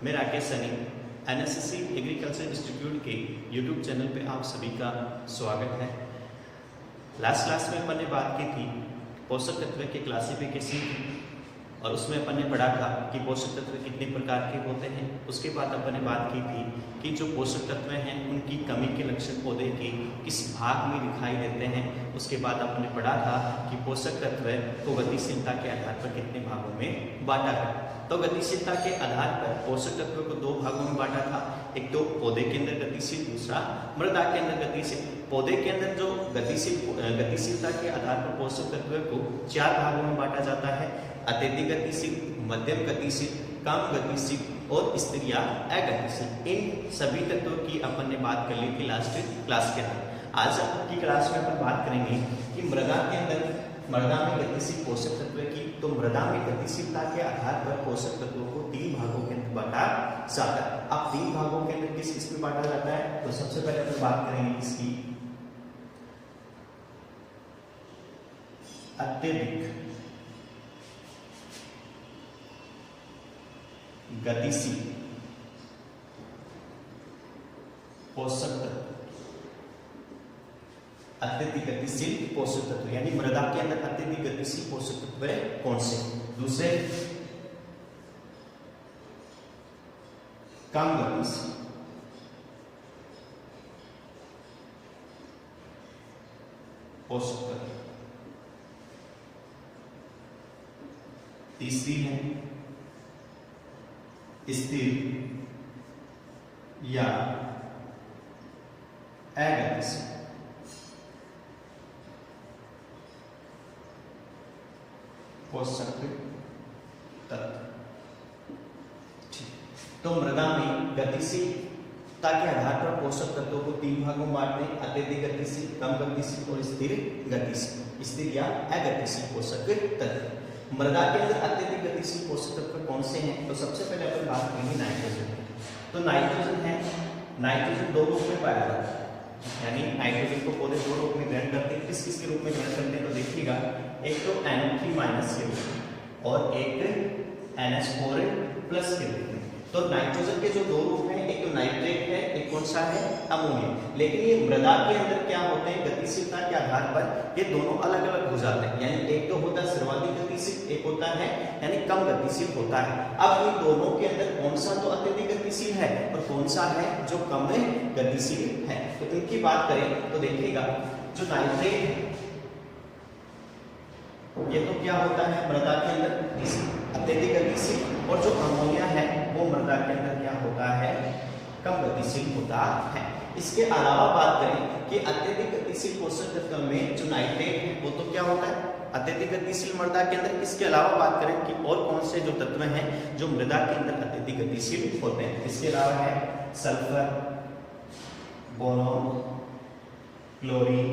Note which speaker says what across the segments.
Speaker 1: मैं Rakesh Sunny NSSC agriculture institute के YouTube channel पे आप सभी का स्वागत है। लास्ट क्लास में अपन ने बात की थी पोषक तत्व के क्लासिफिकेशन की और उसमें अपन ने पढ़ा था कि पोषक तत्व कितने प्रकार के होते हैं। उसके बाद अपन ने बात की थी कि जो पोषक तत्व हैं उनकी कमी के लक्षण पौधे के किस भाग में दिखाई देते हैं। उसके बाद अपन ने पढ़ा था कि पोषक तत्व को गतिशीलता के आधार पर कितने भागों में बांटा है। तो गतिशीलता के आधार पर पोषक तत्व को दो भागों में बांटा था, एक तो पौधे के अंदर गतिशील, दूसरा मृदा के अंदर गतिशील। पौधे के अंदर जो गतिशीलता के आधार पर पोषक तत्व को चार भागों में बांटा जाता है: अत्यधिक गतिशील, मध्यम गतिशील, कम गतिशील और स्थिर या अगतिशील। इन सभी तत्वों की अपन ने बात कर ली थी लास्ट क्लास के अंदर। आज की क्लास में अपन बात करेंगे कि मृदा में गतिशील पोषक तत्व की। तो मृदा में गतिशीलता के आधार पर पोषक तत्वों को तीन भागों के अंदर बांटा जाता है। अब तीन भागों के अंदर किस किस में बांटा जाता है, तो सबसे पहले अपन बात करेंगे इसकी अत्यधिक गतिशील पोषक तत्व। अत्यधिक गतिशील पोषक तत्व यानी मृदा के अंदर अत्यधिक गतिशील पोषक तत्व कौन से? दूसरे कम गतिशील पोषक तत्व। तीसरी है स्थिर या अगतिशील पोषक तत्व। ठीक, तो मृदा में गतिशीलता के आधार पर पोषक तत्वों को तीन भागों में बांटते हैं: अत्यधिक गतिशील, कम गतिशील और स्थिर गतिशील, स्थिर या अगतिशील पोषक तत्व। मृदा के अंदर अत्यधिक गतिशील पोषक तत्व कौन से हैं? तो सबसे पहले अपन बात करेंगे नाइट्रोजन। तो नाइट्रोजन है, नाइट्रोजन दो रूप में पाया जाता है, यानी नाइट्रोजन को पौधे दो रूप में ग्रहण करते हैं। किस किस के रूप में ग्रहण करते हैं? तो देखिएगा, एक तो NO3- के रूप में और एक NH4+ के रूप में। तो नाइट्रोजन के जो दो रूप हैं, एक तो नाइट्रेट है, एक कौन सा है? अमोनिया। लेकिन ये मृदा के अंदर क्या होते हैं? गतिशीलता के आधार पर ये दोनों अलग अलग हो जाते हैं, यानी एक तो होता है सर्वाधिक गतिशील, एक होता है यानी कम गतिशील होता है। अब इन दोनों के अंदर कौन सा तो अत्यधिक गतिशील है और कौन सा है जो कम गतिशील है? तो इनकी बात करें तो देखिएगा, जो नाइट्रेट है ये तो क्या होता है मृदा के अंदर अत्यधिक गतिशील, और जो अमोनिया है वो मृदा के अंदर क्या होता है? कम गतिशील होता है। इसके अलावा बात करें कि अत्यधिक गतिशील पोषक तत्व में जो नाइट्रेट है वो तो क्या होता है? अत्यधिक गतिशील मृदा के अंदर। इसके अलावा बात करें कि और कौन से जो तत्व हैं जो मृदा के अंदर अत्यधिक गतिशील होते हैं? इसके अलावा है सल्फर, बोरॉन, क्लोरीन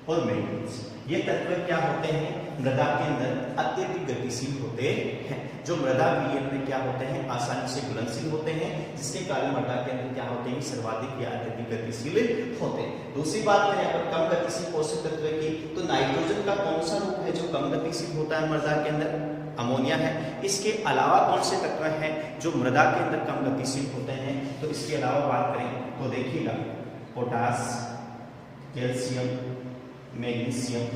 Speaker 1: और मैंगनीज। ये तत्व क्या होते हैं? मृदा के अंदर अत्यधिक गतिशील होते हैं, जो मृदा विलयन में क्या होते हैं? आसानी से घुलनशील होते हैं, जिसके कारण मृदा के अंदर क्या होते हैं? सर्वाधिक या अत्यधिक गतिशील होते हैं। दूसरी बात करें अगर कम गतिशील पोषक तत्व की, तो नाइट्रोजन का कौन सा रूप है जो कम गतिशील होता है मृदा के अंदर? अमोनिया है। इसके अलावा कौन से तत्व हैं जो मृदा के अंदर कम गतिशील होते हैं? तो इसके अलावा बात करें तो देखिएगा, पोटास, कैल्शियम, मैग्नीशियम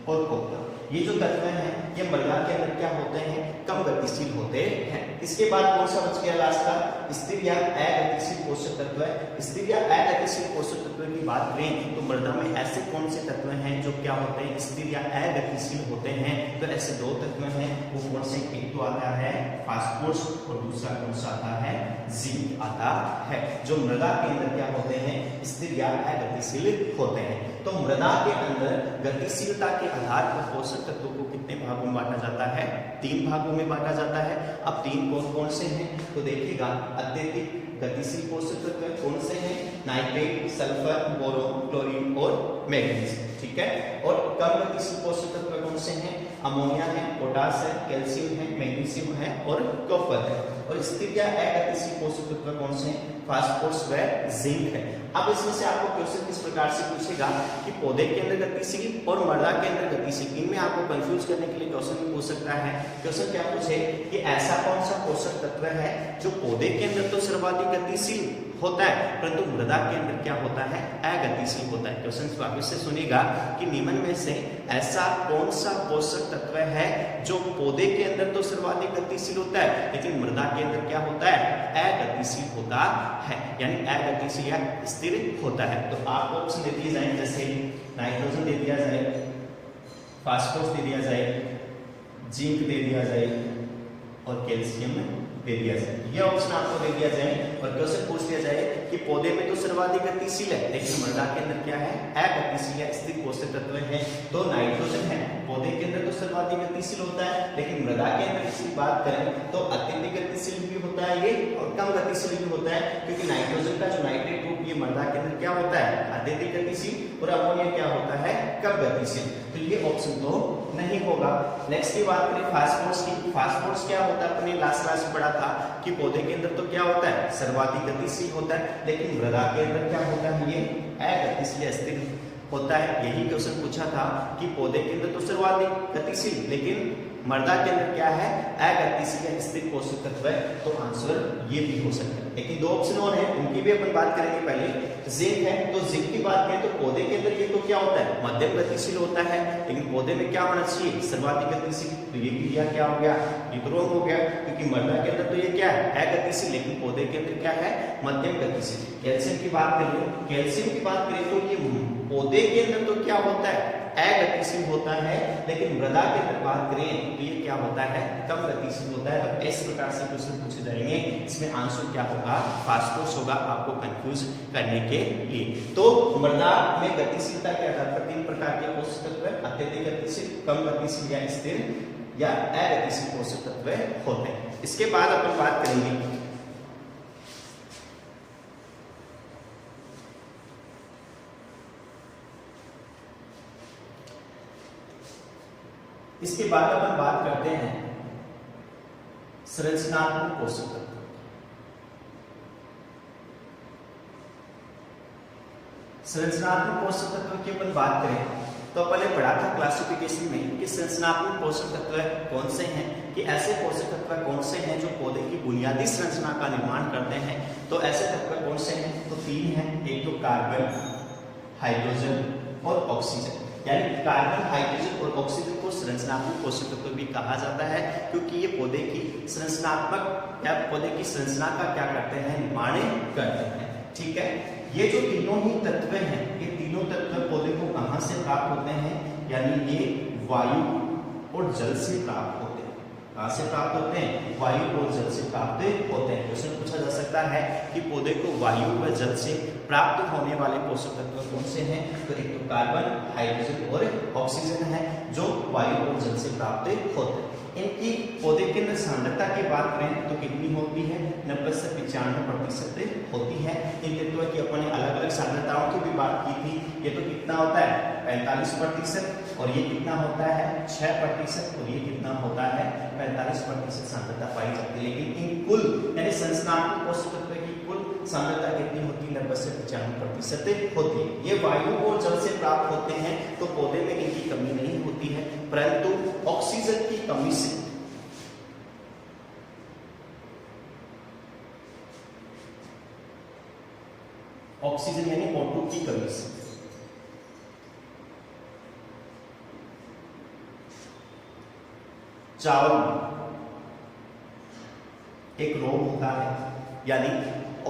Speaker 1: और कॉपर। ये जो तत्व हैं ये मृदा के अंदर क्या होते हैं? कम गतिशील होते हैं। इसके बाद कौन सा बच गया लास्ट का? स्थिर या अगतिशील पोषक तत्व है। स्थिर या अगतिशील पोषक तत्व की बात करें तो मृदा में ऐसे कौन से तत्व हैं जो क्या होते हैं? स्थिर या अगतिशील होते हैं। तो ऐसे दो तत्व हैं, वो कौन से? एक तो आता है फास्फोरस और दूसरा कौन सा आता है? जिंक आता है, जो मृदा के अंदर क्या होते हैं? स्थिर या अगतिशील होते हैं। तो मृदा के अंदर गतिशीलता के आधार पर पोषक तत्वों को कितने भागों में बांटा जाता है? तीन भागों में बांटा जाता है। अब तीन कौन कौन से हैं? तो देखिएगा, अत्यधिक गतिशील पोषक तत्व कौन से हैं? नाइट्रेट, सल्फर, बोरोन, क्लोरीन और मैंगनीज। ठीक है। और कम गतिशील पोषक तत्व कौन से हैं? अमोनिया है, पोटास है, कैल्शियम है, मैग्नीशियम है और कॉपर है। और स्थिर या अगतिशील पोषक तत्व कौन से हैं? फास्फोरस व जिंक है। अब इसमें से आपको क्वेश्चन किस प्रकार से पूछेगा कि पौधे के अंदर गतिशील और मृदा के अंदर गतिशील, इनमें आपको कंफ्यूज करने के लिए क्वेश्चन पूछ सकता है। क्वेश्चन क्या पूछे कि ऐसा कौन सा पोषक तत्व है जो पौधे के अंदर तो सर्वाधिक गतिशील होता है परंतु मृदा के अंदर क्या होता है? अगतिशील होता है। क्वेश्चन वापस से सुनिएगा कि निम्न में से ऐसा कौन सा पोषक तत्व है जो पौधे के अंदर तो सर्वाधिक गतिशील होता है लेकिन मृदा के अंदर क्या होता है? अगतिशील होता है, यानी अगतिशील या स्थिर होता है। तो आपको ऑप्शन दे दिए जाए, जैसे नाइट्रोजन दे दिया जाए, फास्फोरस दे दिया जाए, जिंक दे दिया जाए और कैल्शियम दे दिया जाए। ये ऑप्शन आपको दे दिया जाए और क्वेश्चन पूछ लिया जाए कि पौधे में तो सर्वाधिक गतिशील है लेकिन मृदा के अंदर क्या है? अगतिशील या स्थिर पोषक तत्व है। तो नाइट्रोजन है, पौधे के अंदर तो सर्वाधिक गतिशील होता है लेकिन मृदा के अंदर इसकी बात करें तो अत्यधिक गतिशील भी होता है ये और कम गतिशील भी होता है, क्योंकि नाइट्रोजन का जो नाइट्रेट ग्रुप ये मृदा के अंदर क्या होता है? अत्यधिक गतिशील और अमोनिया क्या होता है? कम गतिशील। तो ये ऑप्शन तो नहीं होगा। नेक्स्ट की बात करें फास्फोरस की। फास्फोरस क्या होता है? अपने लास्ट क्लास में पढ़ा था कि पौधे के अंदर तो क्या होता है? सर्वाधिक गतिशील होता है लेकिन मृदा के अंदर क्या होता है? ये अगतिशील या स्थिर होता है। यही क्वेश्चन पूछा था कि पौधे के अंदर तो सर्वाधिक गतिशील लेकिन मृदा के अंदर क्या है? अगतिशील या स्थिर पोषक तत्व है। तो आंसर ये भी हो सकता है। लेकिन दो ऑप्शन और है, उनकी भी अपन बात करेंगे। पहले जिंक है, तो जिंक की बात करें तो पौधे के अंदर ये तो क्या होता है? मध्यम गतिशील होता है लेकिन पौधे में क्या होना चाहिए? सर्वाधिक गतिशील। तो ये क्रिया क्या हो गया? ये रॉन्ग हो गया, क्योंकि मृदा के अंदर तो ये क्या है? अगतिशील लेकिन पौधे के अंदर क्या है? मध्यम गतिशील। कैल्शियम की बात करें, कैल्शियम की बात करें तो ये पौधे के अंदर तो क्या होता है? अगतिशील होता है लेकिन मृदा के अंदर बात करें तो ये क्या होता है? कम गतिशील होता है। तो इस प्रकार से क्वेश्चन पूछे जाएंगे। इसमें आंसर क्या होगा? फास्फोरस होगा, आपको कंफ्यूज करने के लिए। तो मृदा में गतिशीलता के आधार पर तीन प्रकार के पोषक तत्व अत्यधिक गतिशील, कम गतिशील या स्थिर या अगतिशील पोषक तत्व होते हैं। इसके बाद अपन बात करेंगे इसके बाद अपन बात करते हैं संरचनात्मक पोषक तत्व। संरचनात्मक पोषक तत्व की अपन बात करें तो अपन ने पढ़ा था क्लासिफिकेशन में कि संरचनात्मक पोषक तत्व कौन से हैं, कि ऐसे पोषक तत्व कौन से हैं जो पौधे की बुनियादी संरचना का निर्माण करते हैं। तो ऐसे तत्व कौन से हैं? तो तीन हैं। एक तो कार्बन, हाइड्रोजन और ऑक्सीजन। यानी कार्बन, हाइड्रोजन और ऑक्सीजन को संरचनात्मक पोषक तत्व भी कहा जाता है, क्योंकि ये पौधे की संरचनात्मक या पौधे की संरचना का क्या करते हैं? निर्माण करते हैं। ठीक है, ये जो तीनों ही तत्व हैं, ये तीनों तत्व पौधे को कहां से प्राप्त होते हैं? यानी ये वायु और जल से प्राप्त होते हैं। कहां से प्राप्त होते हैं? वायु और जल से प्राप्त होते हैं। क्वेश्चन पूछा जा सकता है कि पौधे को वायु व जल से प्राप्त होने वाले पोषक तत्व कौन से हैं? तो एक तो कार्बन, हाइड्रोजन और ऑक्सीजन है जो वायु और जल से प्राप्त होते हैं। इनकी पौधे के अंदर सांद्रता की बात करें तो कितनी होती है? 90 से 95% होती है। इन तत्वों की अपन ने अलग अलग सांद्रताओं की भी बात की थी। ये तो कितना होता है? 45% और ये कितना होता है? 6% और ये कितना होता है? 45% सांद्रता पाई जाती है। लेकिन इन कुल यानी संरचनात्मक पोषक तत्व की कुल सांद्रता कितनी होती है? 90 से 95% होती है। ये वायु और जल से प्राप्त होते हैं तो पौधे में इनकी कमी नहीं होती है, परंतु ऑक्सीजन की कमी से ऑक्सीजन यानी O2 की कमी से चावल में एक रोग होता है, यानी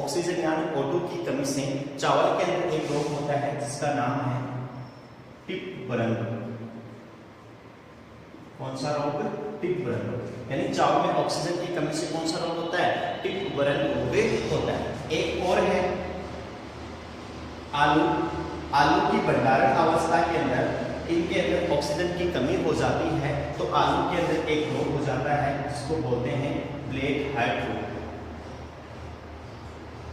Speaker 1: ऑक्सीजन यानी O2 की कमी से चावल के अंदर एक रोग होता है जिसका नाम है टिप बर्न रोग। कौन सा रोग? टिप बर्न रोग। यानी चावल में ऑक्सीजन की कमी से कौन सा रोग होता है? टिप बर्न रोग होता है। एक और है आलू। आलू की भंडारण अवस्था के अंदर इनके अंदर ऑक्सीजन की कमी हो जाती है तो आलू के अंदर एक रोग हो जाता है जिसको बोलते हैं ब्लैक हार्ट रोग।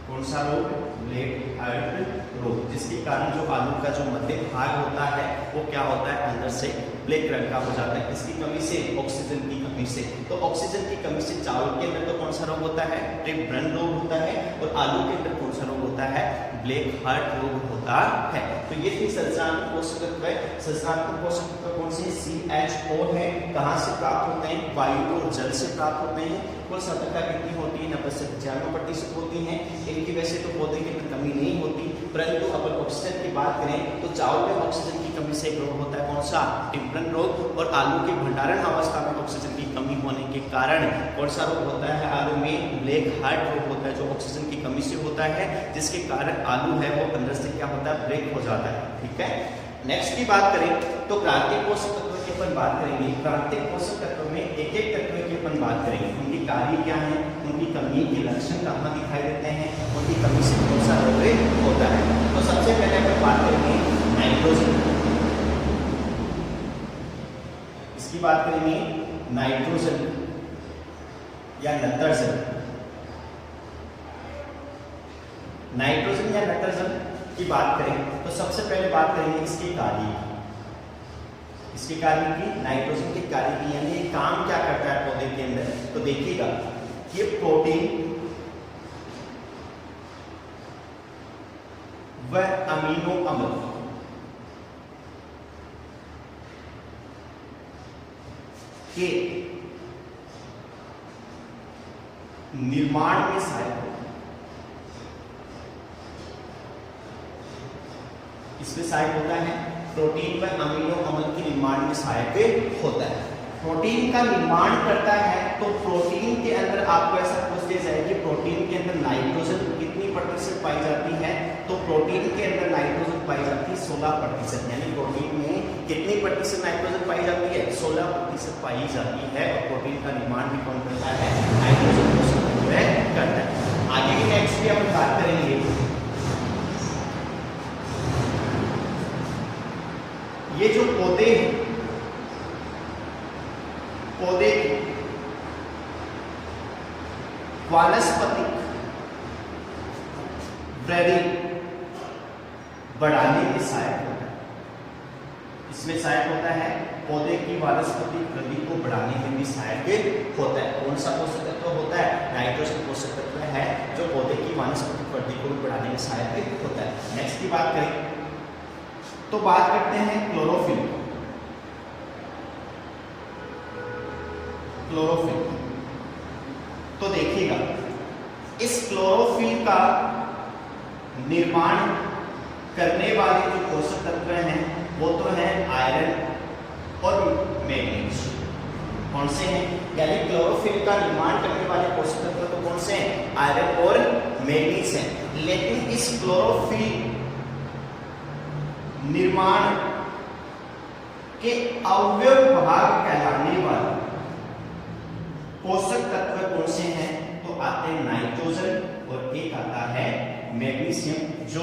Speaker 1: कौन सा रोग? ब्लैक हार्ट रोग, जिसके कारण जो आलू का जो मध्य भाग होता है वो क्या होता है? अंदर से ब्लैक रंग का हो जाता है। किसकी कमी से? ऑक्सीजन की कमी से। तो ऑक्सीजन की कमी से चावल के अंदर तो कौन सा रोग होता है? ब्रन रोग होता है। और आलू के अंदर कौन सा रोग होता है? ब्लैक हार्ट रोग होता है। तो ये थी संरचनात्मक पोषक तत्व। संरचनात्मक पोषक तत्व कौन से? CHO है। कहां से प्राप्त होते हैं? वायु और जल से प्राप्त होते हैं। कुल सांद्रता कितनी होती है? 90 से 95% होती है। इनकी वैसे तो पौधे की कमी नहीं होती, परंतु अपन ऑक्सीजन की बात करें तो चावल में ऑक्सीजन की कमी से एक रोग होता है। कौन सा? टिम्परन रोग। और आलू के भंडारण अवस्था में ऑक्सीजन की कमी होने के कारण कौन सा रोग होता है? आलू में ब्लैक हार्ट रोग होता है, जो ऑक्सीजन की कमी से होता है, जिसके कारण आलू है वो अंदर से क्या होता है? ब्लैक हो जाता है। ठीक है। नेक्स्ट की बात करें तो क्रांतिक पोषक तत्व की अपन बात करेंगे। क्रांतिक पोषक तत्व में एक एक तत्व की अपन बात करेंगे। उनकी कार्य क्या है, उनकी कमी के लक्षण कहाँ दिखाई देते हैं, उनकी कमी से कौन सा रोग होता है। तो सबसे पहले अपन बात करेंगे नाइट्रोजन। इसकी बात करेंगे नाइट्रोजन या नत्रजन। नाइट्रोजन या नत्रजन की बात करें तो सबसे पहले बात करेंगे इसके कार्य की। इसके कार्य की, नाइट्रोजन के कार्य की, यानी काम क्या करता है पौधे के अंदर। तो देखिएगा ये प्रोटीन व अमीनो अम्ल के निर्माण में सहायक, इसमें सहायक होता है। प्रोटीन व अमीनो अम्ल के निर्माण में सहायक होता है। प्रोटीन का निर्माण करता है तो प्रोटीन के अंदर आपको ऐसा पूछ दिया जाए कि प्रोटीन के अंदर नाइट्रोजन कितनी प्रतिशत पाई जाती है। तो प्रोटीन के अंदर नाइट्रोजन पाई जाती है 16%। यानी प्रोटीन में कितनी प्रतिशत नाइट्रोजन पाई जाती है? 16% पाई जाती है। और प्रोटीन का निर्माण भी कौन करता है? नाइट्रोजन पोषक तत्व करता है। आगे की नेक्स्ट की हम बात करेंगे। ये जो पौधे हैं, पौधे की वानस्पतिक वृद्धि बढ़ाने में सहायक होता है। इसमें सहायक होता है, पौधे की वानस्पतिक वृद्धि को बढ़ाने में भी सहायक होता है। कौन सा पोषक तत्व होता है? नाइट्रोजन पोषक तत्व है, जो पौधे की वानस्पतिक वृद्धि को भी बढ़ाने में सहायक होता है। नेक्स्ट की बात करें तो बात करते हैं क्लोरोफिल। क्लोरोफिल तो देखिएगा इस क्लोरोफिल का निर्माण करने वाले जो पोषक तत्व हैं वो तो है आयरन और मैग्नीज। कौन से हैं? यानी क्लोरोफिल का निर्माण करने वाले पोषक तत्व तो कौन से हैं? आयरन और मैग्नीज हैं। लेकिन इस क्लोरोफिल निर्माण के अवयव भाग कहलाने वाले पोषक तत्व कौन से हैं? तो आते हैं नाइट्रोजन और एक आता है मैग्नीशियम। जो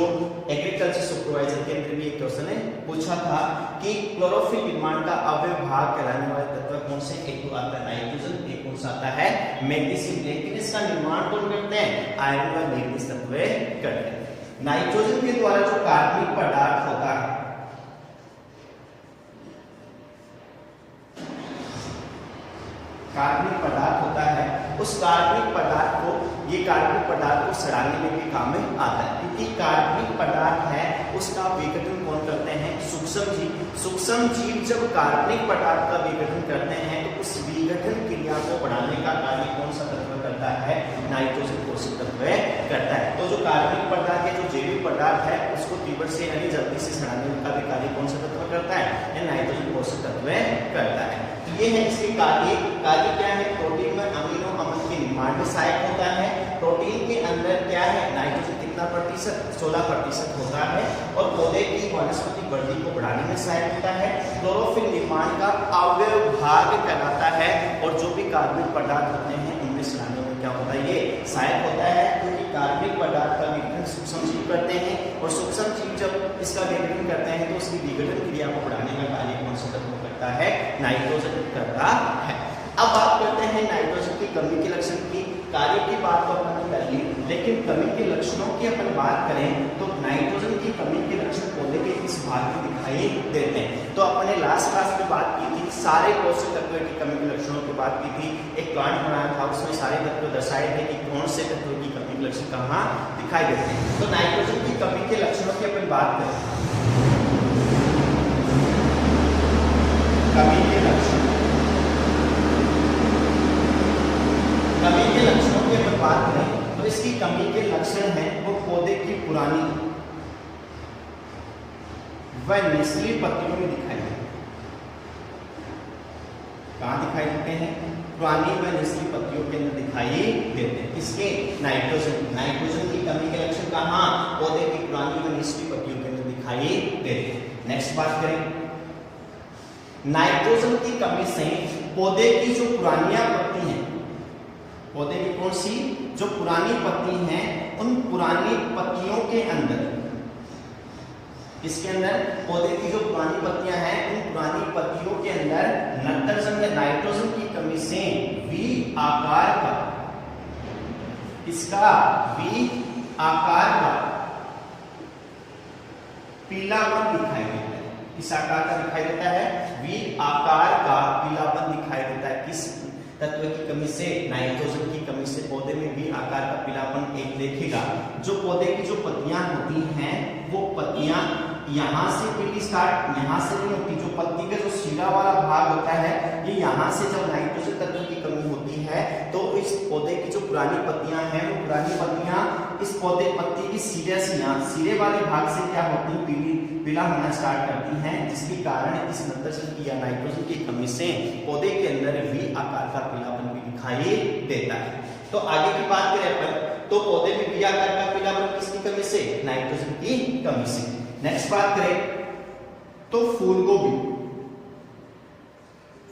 Speaker 1: एग्रीकल्चर सुपरवाइजर के अंदर भी एक क्वेश्चन है पूछा था कि क्लोरोफिल निर्माण का अवयव भाग कहलाने वाले तत्व कौन से? एक तो आता है नाइट्रोजन, एक कौन सा आता है? मैग्नीशियम। लेकिन इसका निर्माण कौन करते हैं? आयरन व मैग्नीज तत्व करते हैं। नाइट्रोजन के द्वारा जो कार्बनिक पदार्थ होता है, कार्बनिक पदार्थ होता है, उस कार्बनिक पदार्थ को, ये कार्बनिक पदार्थ को सड़ाने में भी काम में आता है। क्योंकि कार्बनिक पदार्थ है उसका विघटन कौन करते हैं? सूक्ष्म जीव। सूक्ष्म जीव जब कार्बनिक पदार्थ का विघटन करते हैं तो उस विघटन क्रिया को बढ़ाने का कार्य कौन सा तत्व करता है? नाइट्रोजन पोषक तत्व करता है। तो जो कार्बनिक पदार्थ है, जो जैविक पदार्थ है, उसको तीव्र से यानी जल्दी से सड़ाने का भी कार्य कौन सा तत्व करता है? या नाइट्रोजन पोषक तत्व करता है। ये है इसके कार्य। कार्य क्या है? प्रोटीन में अमीनो अम्ल के निर्माण में सहायक होता है। प्रोटीन के अंदर क्या है? नाइट्रोजन कितना प्रतिशत? 16% होता है। और पौधे की वानस्पतिक वृद्धि को बढ़ाने में सहायक होता है। क्लोरोफिल निर्माण का अवयव भाग कहलाता है। और जो भी कार्बनिक पदार्थ होते हैं उनमें सड़ाने में क्या होता है? ये सहायक होता है। क्योंकि कार्बनिक पदार्थ का विघटन सूक्ष्म जीव करते हैं और सूक्ष्म जीव जब इसका विघटन करते हैं तो उसकी विघटन क्रिया को बढ़ाने का कार्य कौन सा तत्व करता है? नाइट्रोजन करता है। अब बात करते हैं नाइट्रोजन की कमी के लक्षण की। कार्य की बात तो हमने कर ली, लेकिन कमी के लक्षणों की अपन बात करें तो नाइट्रोजन की कमी के लक्षण पौधे के इस भाग में दिखाई देते हैं। तो अपने लास्ट क्लास में बात की थी, सारे पोषक तत्वों की कमी के लक्षणों की बात की थी, एक प्लांट बनाया था, उसमें सारे तत्व दर्शाए थे कि कौन से तत्वों की कमी के लक्षण कहाँ दिखाई देते हैं। तो नाइट्रोजन की कमी के लक्षणों की अपन बात करें, कमी के लक्षण, कमी के लक्षणों की अपन बात करें तो इसकी कमी के लक्षण हैं वो पौधे की पुरानी व निचली पत्तियों में दिखाई देते हैं। कहाँ दिखाई देते हैं? पुरानी व निचली पत्तियों के अंदर दिखाई देते हैं। इसके नाइट्रोजन की कमी के लक्षण कहाँ? पौधे की पुरानी व निचली पत्तियों के अंदर दिखाई देते हैं। नेक्स्ट बात करें, नाइट्रोजन की कमी से पौधे की जो पुरानी पत्ती है, पौधे की कौन सी जो पुरानी पत्ती हैं, उन पुरानी पत्तियों के अंदर, इसके अंदर पौधे की जो पुरानी पत्तियां हैं, उन पुरानी पत्तियों के अंदर नाइट्रोजन या नाइट्रोजन की कमी से वी आकार का, इसका वी आकार का पीलापन दिखाई देता है। किस आकार का दिखाई देता है? वी आकार का पीलापन दिखाई देता है। किस तत्व की कमी से? नाइट्रोजन की कमी से पौधे में भी आकार का पीलापन एक देखेगा। जो पौधे की जो पत्तियां होती हैं वो पत्तियां यहाँ से पीली स्टार्ट, यहाँ से नहीं होती। जो पत्ती का जो सिरा वाला भाग होता है ये यहाँ से जब नाइट्रोजन तत्व की कमी होती है तो इस पौधे की जो पुरानी पत्तियां हैं वो पुरानी पत्तियां इस पौधे पत्ती की सिरे से यहाँ सिरे वाले भाग से क्या होती है? पीला होना स्टार्ट करती हैं, जिसके कारण इस नाइट्रोजन की या नाइट्रोजन की कमी से पौधे के अंदर वी आकार का पीलापन भी दिखाई देता है। तो आगे की बात करें अपन तो पौधे में वी आकार का पीलापन किसकी कमी से? नाइट्रोजन की कमी से। नेक्स्ट बात करें तो फूलगोभी,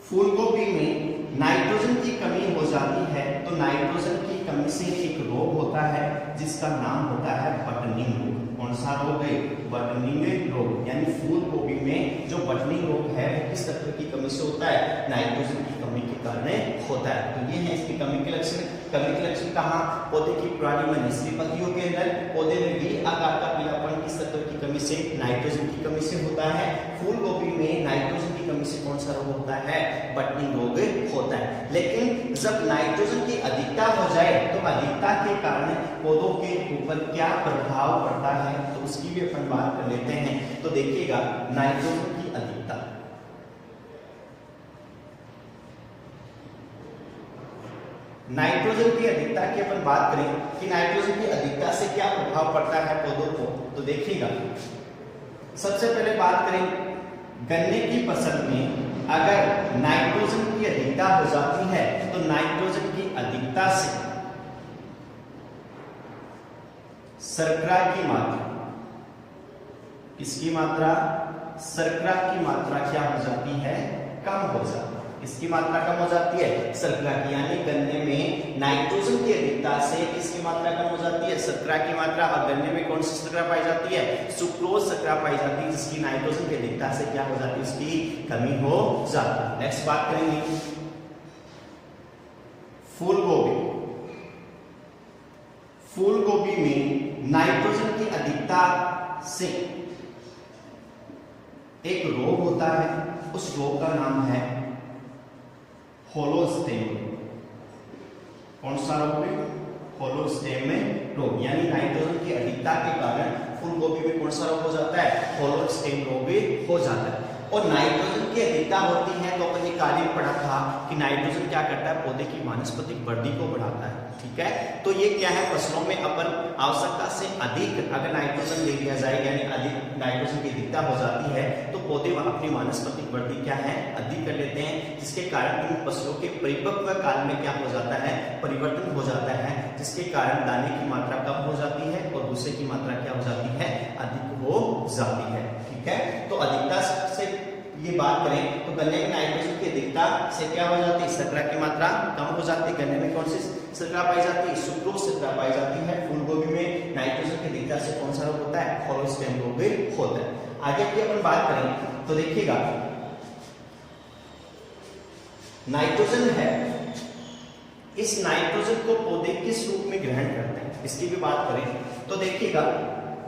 Speaker 1: फूलगोभी में नाइट्रोजन की कमी हो जाती है तो नाइट्रोजन की कमी से एक रोग होता है जिसका नाम होता है बटनिंग रोग। कौन सा रोग है? बटनिंग रोग। यानी फूलगोभी में जो बटनिंग रोग है वो किस तत्व की कमी से होता है? नाइट्रोजन की कमी के कारण होता है। तो ये है इसकी कमी के लक्षण। कमी के लक्षण कहाँ? पौधे की पुरानी व निचली पत्तियों के अंदर। पौधे में भी आकार का पीलापन किस तत्व की कमी से? नाइट्रोजन की कमी से होता है। फूलगोभी में नाइट्रोजन की कमी से कौन सा रोग होता है? बटनिंग रोग होता है। लेकिन जब नाइट्रोजन की अधिकता हो जाए तो अधिकता के कारण पौधों के ऊपर क्या प्रभाव पड़ता है तो उसकी भी अपन बात कर लेते हैं। तो देखिएगा नाइट्रोजन की अधिकता, नाइट्रोजन की अधिकता की अपन बात करें कि नाइट्रोजन की अधिकता से क्या प्रभाव पड़ता है पौधों को, तो देखिएगा सबसे पहले बात करें गन्ने की फसल में अगर नाइट्रोजन की अधिकता हो जाती है तो नाइट्रोजन की अधिकता से शर्करा की मात्रा, किसकी मात्रा? शर्करा की मात्रा क्या हो जाती है? कम हो जाती है। इसकी मात्रा कम हो जाती है शर्करा की, यानी गन्ने में नाइट्रोजन की अधिकता से किसकी मात्रा कम हो जाती है? शर्करा की मात्रा। और गन्ने में कौन सी शर्करा पाई जाती है? सुक्रोज शर्करा पाई जाती है, जिसकी नाइट्रोजन की अधिकता से क्या हो जाती है? उसकी कमी हो जाती है। नेक्स्ट बात करेंगे फूलगोभी। फूलगोभी में नाइट्रोजन की अधिकता से एक रोग होता है, उस रोग का नाम है होलो स्टेम। कौन सा रोग है? होलो स्टेम रोग। यानी नाइट्रोजन की अधिकता के कारण फूलगोभी में कौन सा रोग हो जाता है? होलो स्टेम रोग हो जाता है। और नाइट्रोजन की अधिकता होती है तो अपन ने कार्य पढ़ा था कि नाइट्रोजन क्या करता है? पौधे की वानस्पतिक वृद्धि को बढ़ाता है। ठीक है, तो ये क्या है? फसलों में अपन आवश्यकता से अधिक अगर नाइट्रोजन ले लिया जाए, यानी अधिक नाइट्रोजन की अधिकता हो जाती है तो पौधे अपनी वानस्पतिक वृद्धि क्या है? अधिक कर लेते हैं, जिसके कारण इन फसलों के परिपक्व काल में क्या हो जाता है? परिवर्तन हो जाता है, जिसके कारण दाने की मात्रा कम हो जाती है और भूसे की मात्रा क्या हो जाती है? अधिक हो जाती है। ठीक है, तो अधिकता से ये बात करें तो गन्ने में नाइट्रोजन की अधिकता से क्या हो जाती है? शर्करा की मात्रा कम हो जाती है। गन्ने में कौन सी शर्करा पाई जाती है? सुक्रोज शर्करा पाई जाती है। फूलगोभी में नाइट्रोजन की अधिकता से कौन सा रोग होता है? होलो स्टेम रोग होता है। आगे की अपन बात करें तो देखिएगा नाइट्रोजन है, इस नाइट्रोजन को पौधे किस रूप में ग्रहण करते हैं? इसकी भी बात करें तो देखिएगा,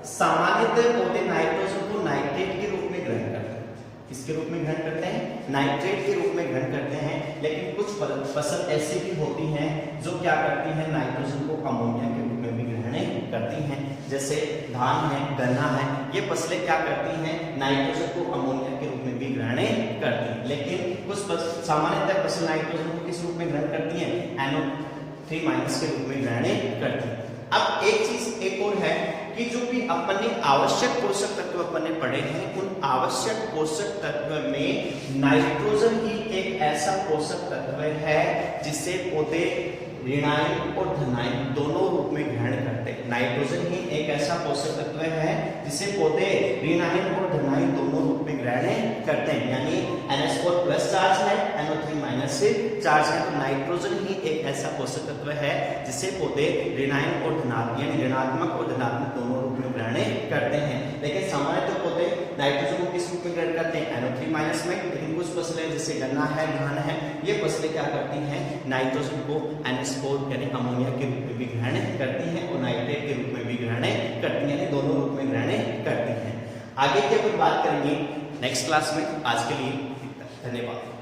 Speaker 1: सामान्यतः पौधे नाइट्रोजन को नाइट्रेट के रूप में ग्रहण करते हैं। किसके रूप में ग्रहण करते हैं? नाइट्रेट के रूप में ग्रहण करते हैं। लेकिन कुछ फसल ऐसी भी होती हैं जो क्या करती हैं, नाइट्रोजन को अमोनिया के रूप में भी ग्रहण करती हैं। जैसे धान है, गन्ना है, ये फसलें क्या करती हैं, नाइट्रोजन को अमोनिया के रूप में भी ग्रहण करती हैं। लेकिन कुछ सामान्यतः फसल नाइट्रोजन को किस रूप में ग्रहण करती हैं? NO3- के रूप में ग्रहण करती हैं। अब एक चीज एक और है कि जो भी अपने आवश्यक पोषक तत्व अपने पढ़े हैं, उन आवश्यक पोषक तत्व में नाइट्रोजन ही एक ऐसा पोषक तत्व है जिसे पौधे ऋणायन और धनायन दोनों रूप में ग्रहण करते हैं। नाइट्रोजन ही एक ऐसा पोषक तत्व है जिसे पौधे ऋणायन और धनायन दोनों रूप में ग्रहण करते हैं। यानी NH4+ चार्ज है, NO3- से चार्ज है, तो नाइट्रोजन ही एक ऐसा पोषक तत्व है जिसे पौधे ऋणायन और धनात्मक यानी ऋणात्मक और धनात्मक दोनों रूप में ग्रहण करते हैं। लेकिन सामान्यतः पौधे नाइट्रोजन को किस रूप में ग्रहण करते हैं? NO3- में। लेकिन कुछ फसलें जैसे गन्ना है, धान है, ये फसलें क्या करती हैं, नाइट्रोजन को NH4 यानी अमोनिया के रूप में भी ग्रहण करती हैं और नाइट्रेट के रूप में भी ग्रहण करती हैं, यानी दोनों रूप में ग्रहण करती हैं। आगे की अपन बात करेंगे नेक्स्ट क्लास में। आज के लिए धन्यवाद।